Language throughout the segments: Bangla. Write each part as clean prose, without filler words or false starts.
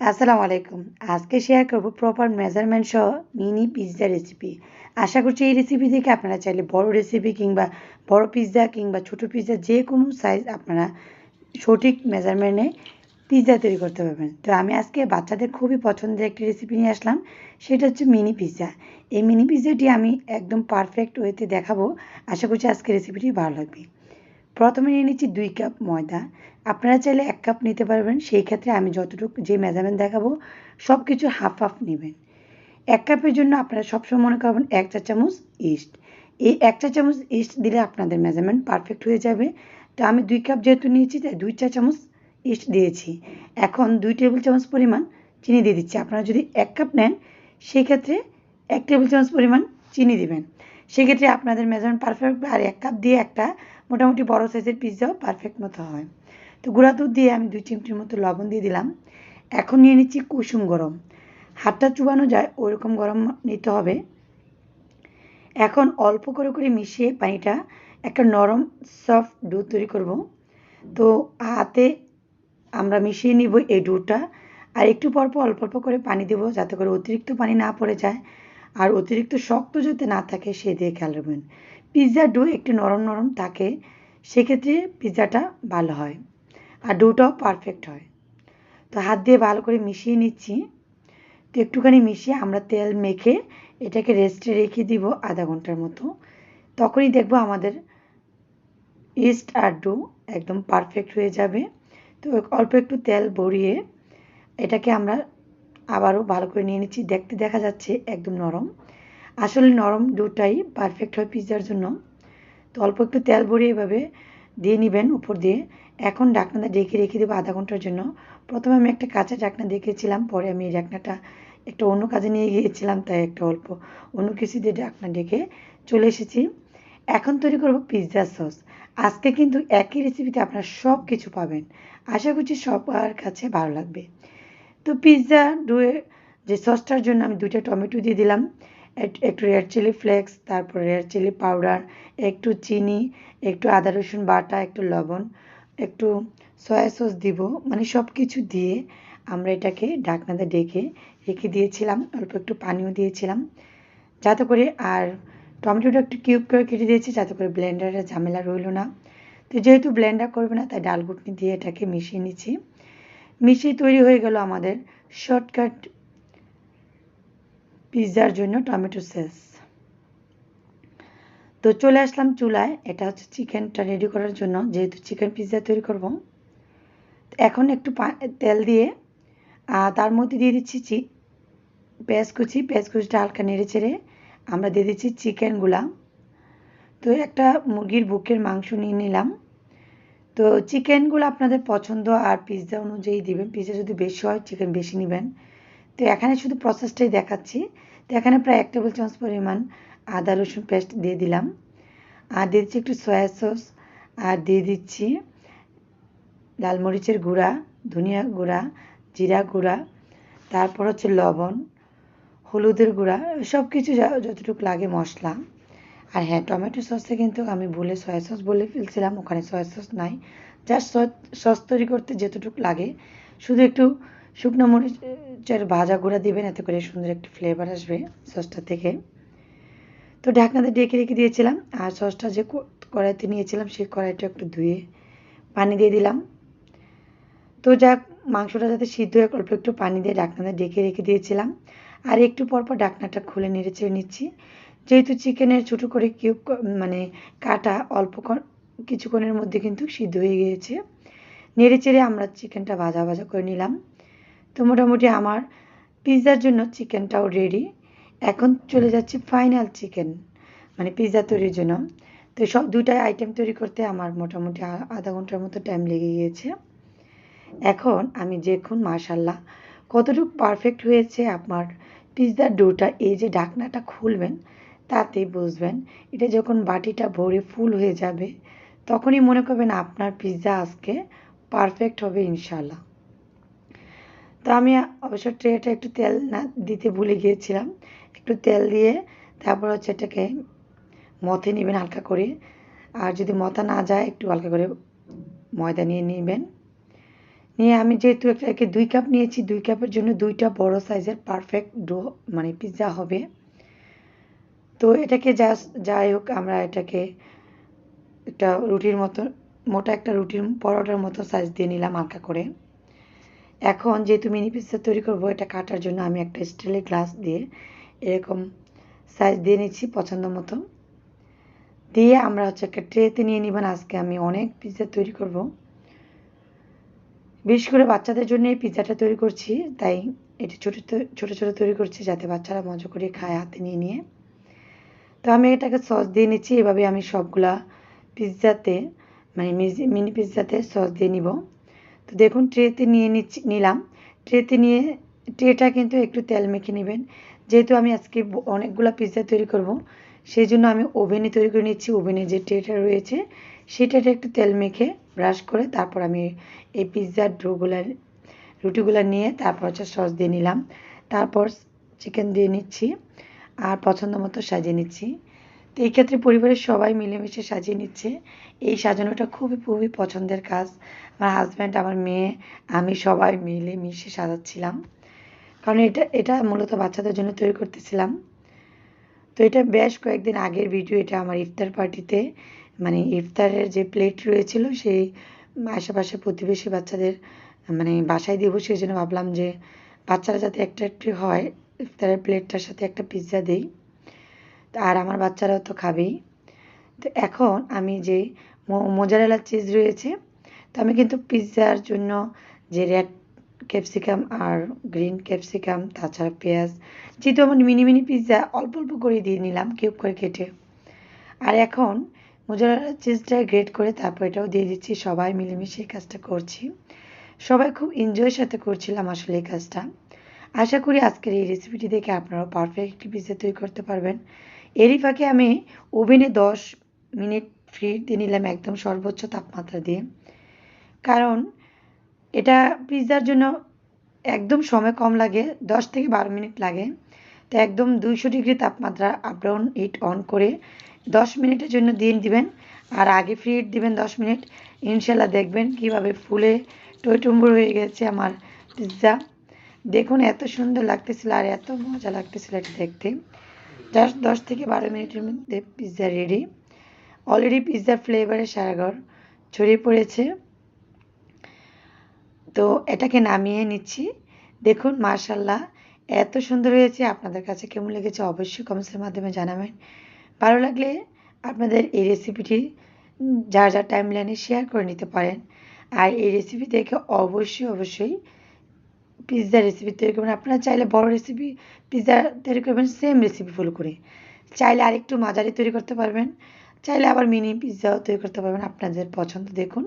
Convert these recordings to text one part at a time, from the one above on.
আসসালামু আলাইকুম। আজকে শেয়ার করব প্রপার মেজারমেন্ট সহ মিনি পিৎজা রেসিপি। আশা করছি এই রেসিপি থেকে আপনারা চাইলে বড় রেসিপি কিংবা বড় পিৎজা কিংবা ছোট পিৎজা যে কোনো সাইজ আপনারা সঠিক মেজারমেন্টে পিৎজা তৈরি করতে পারবেন। তো আমি আজকে বাচ্চাদের খুবই পছন্দের একটি রেসিপি নিয়ে আসলাম। সেটা হচ্ছে মিনি পিৎজা। এই মিনি পিৎজাটি আমি একদম পারফেক্ট ওয়েতে দেখাবো। আশা করছি আজকের রেসিপিটি ভালো লাগবে। প্রথমে নিয়ে নিচ্ছি 2 কাপ ময়দা। আপনারা চাইলে 1 কাপ নিতে পারবেন। সেই ক্ষেত্রে আমি যতটুকু যে মেজারমেন্ট দেখাবো সব কিছু হাফ হাফ নেবেন। 1 কাপের জন্য আপনারা সবসময় মনে করবেন 1 চা চামচ ইস্ট। এই 1 চা চামচ ইস্ট দিলে আপনাদের মেজারমেন্ট পারফেক্ট হয়ে যাবে। তো আমি 2 কাপ যেহেতু নিয়েছি তাই 2 চা চামচ ইস্ট দিয়েছি। এখন 2 টেবিল চামচ পরিমাণ চিনি দিয়ে দিচ্ছি। আপনারা যদি 1 কাপ নেন সেক্ষেত্রে 1 টেবিল চামচ পরিমাণ চিনি দিবেন। সেক্ষেত্রে আপনাদের মেজারমেন্ট পারফেক্ট হবে। আর 1 কাপ দিয়ে একটা মোটামুটি বড় সাইজের পিৎজাও পারফেক্ট মতো হয়। তো গুঁড়া দুধ দিয়ে আমি 2 চিমটির মতো লবণ দিয়ে দিলাম। এখন নিয়ে নিচ্ছি কুসুম গরম। হাতটা চুবানো যায় ওইরকম গরম নিতে হবে। এখন অল্প করে করে মিশিয়ে পানিটা একটা নরম সফট ডো তৈরি করব। তো হাতে আমরা মিশিয়ে নিব এই ডোটা। আর একটু পর পর অল্প অল্প করে পানি দেবো যাতে করে অতিরিক্ত পানি না পড়ে যায়। আর অতিরিক্ত শক্ত যাতে না থাকে সেদিকে খেয়াল রাখবেন। পিৎজার ডো একটু নরম নরম থাকে, সেক্ষেত্রে পিৎজাটা ভালো হয় আর ডোটাও পারফেক্ট হয়। তো হাত দিয়ে ভালো করে মিশিয়ে নিচ্ছি। তো একটুখানি মিশিয়ে আমরা তেল মেখে এটাকে রেস্টে রেখে দিব আধা ঘন্টার মতো। তখনই দেখবো আমাদের ইস্ট আর ডো একদম পারফেক্ট হয়ে যাবে। তো অল্প একটু তেল ভরিয়ে এটাকে আমরা আবারও ভালো করে নিয়ে নিচ্ছি। দেখতে দেখা যাচ্ছে একদম নরম। আসলে নরম ডোটাই পারফেক্ট হয় পিৎজার জন্য। তো অল্প একটু তেল ভরিয়ে এভাবে দিয়ে নেবেন উপর দিয়ে। এখন ঢাকনাটা ঢেকে রেখে দেবো আধা ঘন্টার জন্য। প্রথমে আমি একটা কাঁচা ঢাকনা দেখেছিলাম, পরে আমি এই ঢাকনাটা একটা অন্য কাজে নিয়ে গিয়েছিলাম তাই একটা অল্প অন্য কিছু দিয়ে ঢাকনা ঢেকে চলে এসেছি। এখন তৈরি করব পিৎজা সস। আজকে কিন্তু একই রেসিপিতে আপনারা সব কিছু পাবেন। আশা করছি সবার কাছে ভালো লাগবে। তো পিৎজা ডোয়ে যে সসটার জন্য আমি 2টা টমেটো দিয়ে দিলাম, একটু রেড চিলি ফ্লেক্স, তারপর রেড চিলি পাউডার, একটু চিনি, একটু আদা রসুন বাটা, একটু লবণ, একটু সয়া সস দিব। মানে সব কিছু দিয়ে আমরা এটাকে ঢাকনাতে ঢেকে রেখে দিয়েছিলাম। অল্প একটু পানিও দিয়েছিলাম যাতে করে, আর টমেটোটা একটু কিউব করে কেটে দিয়েছি যাতে করে ব্লেন্ডারের ঝামেলা রইল না। তো যেহেতু ব্লেন্ডার করবে না তাই ডাল ঘুটনি দিয়ে এটাকে মিশিয়ে নিচ্ছি। মিশিয়ে তৈরি হয়ে গেল আমাদের শর্টকাট পিৎজার জন্য টমেটো সস। তো চলে আসলাম চুলায়। এটা হচ্ছে চিকেনটা রেডি করার জন্য, যেহেতু চিকেন পিৎজা তৈরি করব। এখন একটু তেল দিয়ে তার মধ্যে দিয়ে দিচ্ছি পেঁয়াজ কুচি। পেঁয়াজ কুচিটা হালকা নেড়ে চেড়ে আমরা দিয়ে দিচ্ছি চিকেনগুলা। তো একটা মুরগির বুকের মাংস নিয়ে নিলাম। তো চিকেনগুলো আপনাদের পছন্দ আর পিৎজা অনুযায়ী দিবেন। পিৎজা যদি বেশি হয় চিকেন বেশি নেবেন। তো এখানে শুধু প্রসেসটাই দেখাচ্ছি। তো এখানে প্রায় 1 টেবিল চামচ পরিমাণ আদা রসুন পেস্ট দিয়ে দিলাম। আর দিয়ে দিচ্ছি একটু সয়া সস, আর দিয়ে দিচ্ছি লাল মরিচের গুঁড়া, ধনিয়া গুঁড়া, জিরা গুঁড়া, তারপর হচ্ছে লবণ, হলুদের গুঁড়া, সব কিছু যতটুকু লাগে মশলা। আর হ্যাঁ, টমেটো সসে কিন্তু আমি ভুলে সয়া সস বলে ফেলছিলাম, ওখানে সয়া সস নাই। জাস্ট সস তৈরি করতে যেতটুকু লাগে, শুধু একটু শুকনো মরিচের ভাজা গুঁড়া দিবেন, এতে করে সুন্দর একটি ফ্লেভার আসবে সসটা থেকে। তো ঢাকনাতে ঢেকে রেখে দিয়েছিলাম। আর সসটা যে কড়াইতে নিয়েছিলাম সেই কড়াইটা একটু ধুয়ে পানি দিয়ে দিলাম। তো যাক, মাংসটা যাতে সিদ্ধ হয়ে অল্প একটু পানি দিয়ে ঢাকনাতে ঢেকে রেখে দিয়েছিলাম। আর একটু পর পর ঢাকনাটা খুলে নেড়ে চেড়ে নিচ্ছি। যেহেতু চিকেনের ছোটো করে কিউব মানে কাটা অল্প কিছুক্ষণের মধ্যে কিন্তু সিদ্ধ হয়ে গিয়েছে। নেড়ে চেড়ে আমরা চিকেনটা ভাজা ভাজা করে নিলাম। তো মোটামুটি আমার পিৎজার জন্য চিকেনটাও রেডি। এখন চলে যাচ্ছি ফাইনাল চিকেন মানে পিৎজা তৈরির জন্য। তো সব 2টা আইটেম তৈরি করতে আমার মোটামুটি আধা ঘন্টার মতো টাইম লেগে গিয়েছে। এখন আমি দেখুন মাশাআল্লাহ কতটুকু পারফেক্ট হয়েছে আপনার পিৎজার ডোটা। এই যে ঢাকনাটা খুলবেন তাতেই বুঝবেন। এটা যখন বাটিটা ভরে ফুল হয়ে যাবে তখনই মনে করবেন আপনার পিৎজা আজকে পারফেক্ট হবে ইনশাআল্লাহ। তো আমি অবশ্য ট্রেটা একটু তেল না দিতে ভুলে গিয়েছিলাম। একটু তেল দিয়ে তারপর হচ্ছে এটাকে মথে নেবেন হালকা করে। আর যদি মথা না যায় একটু হালকা করে ময়দা নিয়ে নেবেন। নিয়ে আমি যেহেতু এটাকে 2 কাপ নিয়েছি, 2 কাপের জন্য 2টা বড় সাইজের পারফেক্ট ডো মানে পিৎজা হবে। তো এটাকে জাস্ট যাই হোক আমরা এটাকে একটা রুটির মতো মোটা একটা রুটির পরোটার মতো সাইজ দিয়ে নিলাম হালকা করে। এখন যেহেতু মিনি পিৎজা তৈরি করব, এটা কাটার জন্য আমি একটা স্টিলের গ্লাস দিয়ে এরকম সাইজ দিয়ে নিচ্ছি পছন্দ মতো। দিয়ে আমরা হচ্ছে একটা ট্রেতে নিয়ে নিবেন। আজকে আমি অনেক পিৎজা তৈরি করব, বিশেষ করে বাচ্চাদের জন্য এই পিৎজাটা তৈরি করছি, তাই এটা ছোট ছোট ছোট তৈরি করছি যাতে বাচ্চারা মজা করে খায় হাতে নিয়ে নিয়ে। তো আমি এটাকে সস দিয়ে নিচ্ছি। এভাবে আমি সবগুলা পিৎজাতে মানে মিনি পিৎজাতে সস দিয়ে নিব। তো দেখুন ট্রেতে নিলাম। ট্রেতে নিয়ে ট্রেটা কিন্তু একটু তেল মেখে নেবেন। যেহেতু আমি আজকে অনেকগুলা পিৎজা তৈরি করব, সেই জন্য আমি ওভেনে তৈরি করে নিচ্ছি। ওভেনে যে ট্রেটা রয়েছে সেটাতে একটু তেল মেখে ব্রাশ করে তারপর আমি এই পিৎজার রুটিগুলা নিয়ে তারপর হচ্ছে সস দিয়ে নিলাম। তারপর চিকেন দিয়ে নিচ্ছি আর পছন্দ মতো সাজিয়ে নিচ্ছি। তো এই ক্ষেত্রে পরিবারের সবাই মিলেমিশে সাজিয়ে নিচ্ছে। এই সাজানোটা খুবই খুবই পছন্দের কাজ। আমার হাজব্যান্ড, আমার মেয়ে, আমি সবাই মিলে মিশে সাজাচ্ছিলাম, কারণ এটা মূলত বাচ্চাদের জন্য তৈরি করতেছিলাম। তো এটা বেশ কয়েকদিন আগের ভিডিও। এটা আমার ইফতার পার্টিতে মানে ইফতারের যে প্লেট রয়েছিল সেই আশেপাশে প্রতিবেশী বাচ্চাদের মানে বাসায় দিব, সেই জন্য ভাবলাম যে বাচ্চারা যাতে একটু হয় ইফতারের প্লেটটার সাথে একটা পিৎজা দিই। আর আমার বাচ্চারাও তো খাবেই। তো এখন আমি যে মোজারেলা চিজ রয়েছে, তো আমি কিন্তু পিৎজার জন্য যে রেড ক্যাপসিকাম আর গ্রিন ক্যাপসিকাম তাছাড়া পেঁয়াজ, যেহেতু আমার মিনি মিনি পিৎজা অল্প অল্প করে দিয়ে নিলাম কিউব করে কেটে। আর এখন মোজারেলা চিজটা গ্রেট করে তারপর এটাও দিয়ে দিচ্ছি। সবাই মিলেমিশে এই কাজটা করছি। সবাই খুব এনজয়ের সাথে করছিলাম আসলে এই কাজটা। আশা করি আজকের এই রেসিপিটি দেখে আপনারাও পারফেক্ট একটি পিৎজা তৈরি করতে পারবেন। এরই ফাঁকে আমি ওভেনে 10 মিনিট ফ্রি দিয়ে নিলাম একদম সর্বোচ্চ তাপমাত্রা দিয়ে, কারণ এটা পিৎজার জন্য একদম সময় কম লাগে, 10 থেকে 12 মিনিট লাগে। তো একদম 200 ডিগ্রি তাপমাত্রা আপ ডাউন হিট অন করে 10 মিনিটের জন্য দিয়ে দিবেন। আর আগে ফ্রি হিট দিবেন 10 মিনিট। ইনশাল্লাহ দেখবেন কিভাবে ফুলে টইটুম্বুর হয়ে গেছে আমার পিৎজা। দেখুন এত সুন্দর লাগতেছিল আর এত মজা লাগতেছিল এটা দেখতে। জাস্ট 10 থেকে 12 মিনিটের মধ্যে পিৎজা রেডি। অলরেডি পিৎজার ফ্লেভারে সারা ঘর ছড়িয়ে পড়েছে। তো এটাকে নামিয়ে নিচ্ছি। দেখুন মাশাআল্লাহ এত সুন্দর হয়েছে। আপনাদের কাছে কেমন লেগেছে অবশ্যই কমেন্টসের মাধ্যমে জানাবেন। ভালো লাগলে আপনাদের এই রেসিপিটি যার যার টাইমলাইনে শেয়ার করে নিতে পারেন। আর এই রেসিপি দেখে অবশ্যই পিৎজা রেসিপি তৈরি করবেন। আপনারা চাইলে বড় রেসিপি পিৎজা তৈরি করবেন সেম রেসিপি ফলো করে। চাইলে আরেকটু মাঝারি তৈরি করতে পারবেন, চাইলে আবার মিনি পিৎজাও তৈরি করতে পারবেন, আপনাদের পছন্দ। দেখুন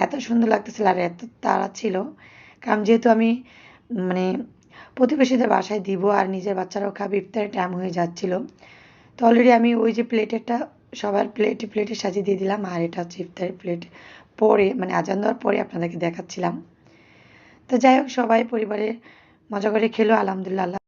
এত সুন্দর লাগতেছিল আর এত তাড়া ছিল, কারণ যেহেতু আমি মানে প্রতিবেশীদের বাসায় দিব আর নিজের বাচ্চারাও খাবে, ইফতারের টাইম হয়ে যাচ্ছিল। তো অলরেডি আমি ওই যে প্লেটেরটা সবার প্লেটে সাজিয়ে দিয়ে দিলাম। আর এটা হচ্ছে ইফতারের প্লেট পরে মানে আজান দেওয়ার পরে আপনাদেরকে দেখাচ্ছিলাম। তো যাই হোক সবাই পরিবারে মজা করে খেলো আলহামদুলিল্লাহ।